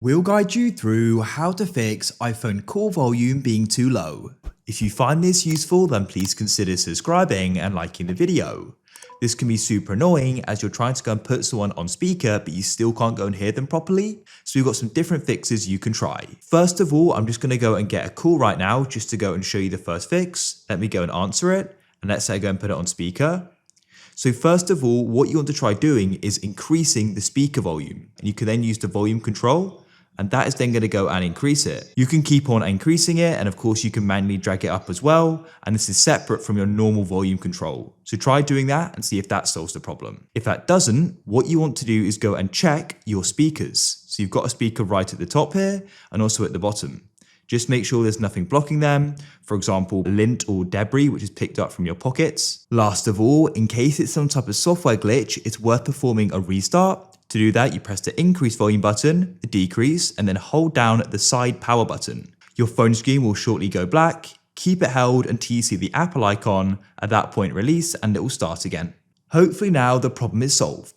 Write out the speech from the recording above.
We'll guide you through how to fix iPhone call volume being too low. If you find this useful, then please consider subscribing and liking the video. This can be super annoying as you're trying to go and put someone on speaker but you still can't go and hear them properly. So we've got some different fixes you can try. First of all, I'm just going to go and get a call right now just to go and show you the first fix. Let me go and answer it, and let's say I go and put it on speaker. So first of all, what you want to try doing is increasing the speaker volume, and you can then use the volume control, and that is then going to go and increase it. You can keep on increasing it, and of course you can manually drag it up as well, and this is separate from your normal volume control. So try doing that and see if that solves the problem. If that doesn't, what you want to do is go and check your speakers. So you've got a speaker right at the top here and also at the bottom. Just make sure there's nothing blocking them, for example, lint or debris which is picked up from your pockets. Last of all, in case it's some type of software glitch, it's worth performing a restart. To do that, you press the increase volume button, the decrease, and then hold down the side power button. Your phone screen will shortly go black. Keep it held until you see the Apple icon. At that point, release and it will start again. Hopefully now the problem is solved.